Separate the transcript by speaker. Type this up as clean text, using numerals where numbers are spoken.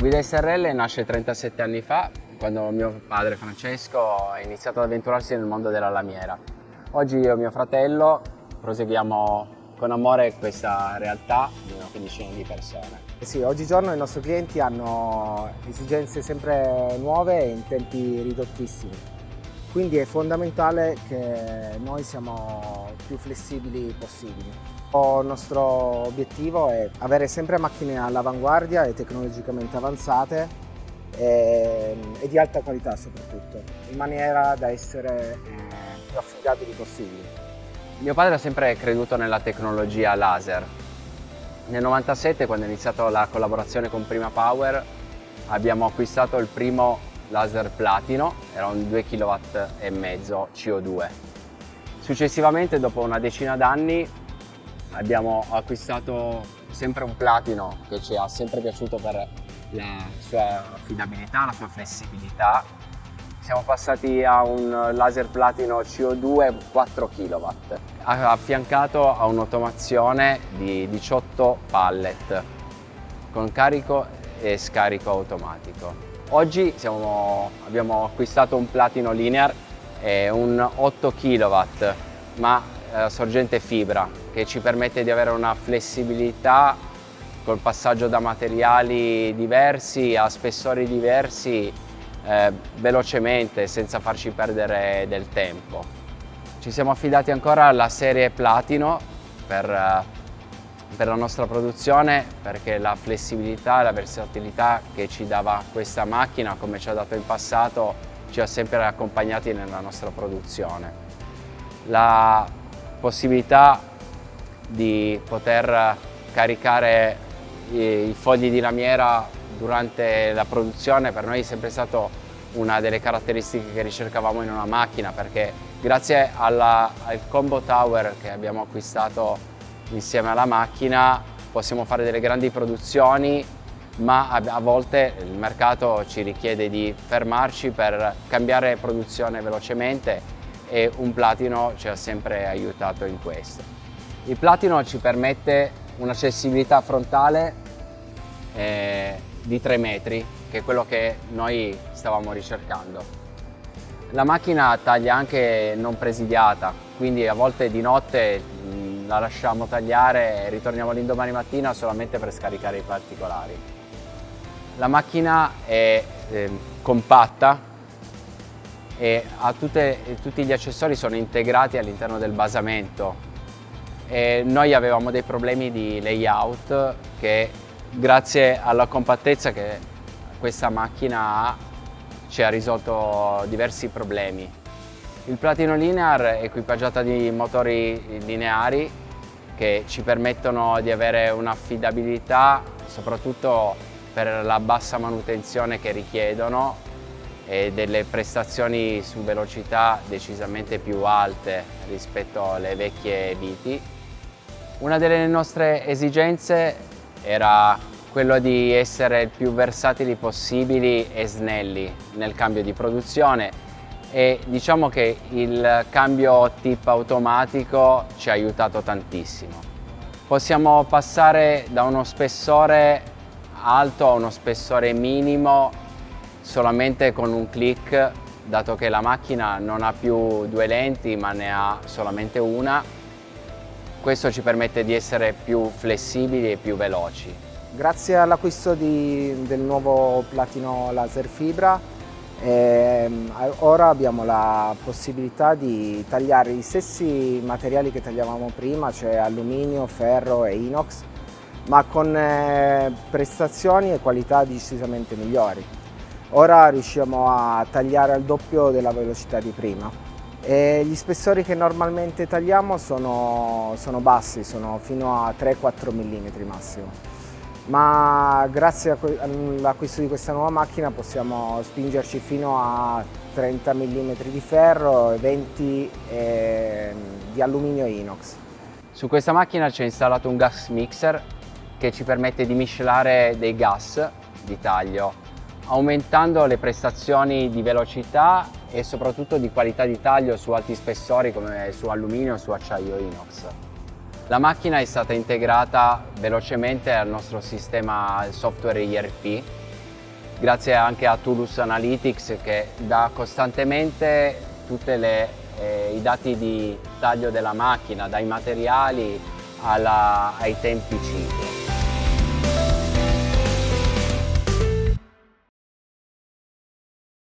Speaker 1: Guida SRL nasce 37 anni fa, quando mio padre Francesco ha iniziato ad avventurarsi nel mondo della lamiera. Oggi io e mio fratello proseguiamo con amore questa realtà di una quindicina di persone.
Speaker 2: Sì, oggigiorno i nostri clienti hanno esigenze sempre nuove e in tempi ridottissimi, quindi è fondamentale che noi siamo più flessibili possibili. Il nostro obiettivo è avere sempre macchine all'avanguardia e tecnologicamente avanzate e di alta qualità soprattutto, in maniera da essere più affidabili possibili.
Speaker 1: Mio padre ha sempre creduto nella tecnologia laser. Nel 97, quando è iniziata la collaborazione con Prima Power, abbiamo acquistato il primo laser platino, era un 2,5 kW CO2. Successivamente, dopo una decina d'anni, abbiamo acquistato sempre un platino che ci ha sempre piaciuto per la sua affidabilità, la sua flessibilità. Siamo passati a un laser platino CO2 4 kW, affiancato a un'automazione di 18 pallet con carico e scarico automatico. Oggi abbiamo acquistato un platino linear, un 8 kW, ma sorgente fibra, che ci permette di avere una flessibilità col passaggio da materiali diversi a spessori diversi velocemente, senza farci perdere del tempo. Ci siamo affidati ancora alla serie Platino per la nostra produzione, perché la flessibilità e la versatilità che ci dava questa macchina, come ci ha dato in passato, ci ha sempre accompagnati nella nostra produzione. La possibilità di poter caricare i fogli di lamiera durante la produzione per noi è sempre stato una delle caratteristiche che ricercavamo in una macchina, perché grazie al combo tower che abbiamo acquistato insieme alla macchina possiamo fare delle grandi produzioni, ma a volte il mercato ci richiede di fermarci per cambiare produzione velocemente e un platino ci ha sempre aiutato in questo. Il platino ci permette un'accessibilità frontale di 3 metri, che è quello che noi stavamo ricercando. La macchina taglia anche non presidiata, quindi a volte di notte la lasciamo tagliare e ritorniamo l'indomani mattina solamente per scaricare i particolari. La macchina è compatta e tutti gli accessori sono integrati all'interno del basamento. E noi avevamo dei problemi di layout che, grazie alla compattezza che questa macchina ha, ci ha risolto diversi problemi. Il platino linear è equipaggiato di motori lineari che ci permettono di avere un'affidabilità, soprattutto per la bassa manutenzione che richiedono, e delle prestazioni su velocità decisamente più alte rispetto alle vecchie biti. Una delle nostre esigenze era quello di essere il più versatili possibili e snelli nel cambio di produzione, e diciamo che il cambio tip automatico ci ha aiutato tantissimo. Possiamo passare da uno spessore alto a uno spessore minimo solamente con un click, dato che la macchina non ha più 2 lenti ma ne ha solamente una. Questo ci permette di essere più flessibili e più veloci.
Speaker 2: Grazie all'acquisto del nuovo platino laser fibra, ora abbiamo la possibilità di tagliare gli stessi materiali che tagliavamo prima, cioè alluminio, ferro e inox, ma con prestazioni e qualità decisamente migliori. Ora riusciamo a tagliare al doppio della velocità di prima. E gli spessori che normalmente tagliamo sono bassi, sono fino a 3-4 mm massimo, ma grazie all'acquisto di questa nuova macchina possiamo spingerci fino a 30 mm di ferro e 20 di alluminio inox.
Speaker 1: Su questa macchina c'è installato un gas mixer che ci permette di miscelare dei gas di taglio, aumentando le prestazioni di velocità e soprattutto di qualità di taglio su alti spessori come su alluminio o su acciaio inox. La macchina è stata integrata velocemente al nostro sistema software ERP grazie anche a Tulus Analytics che dà costantemente tutti i dati di taglio della macchina, dai materiali ai tempi ciclo.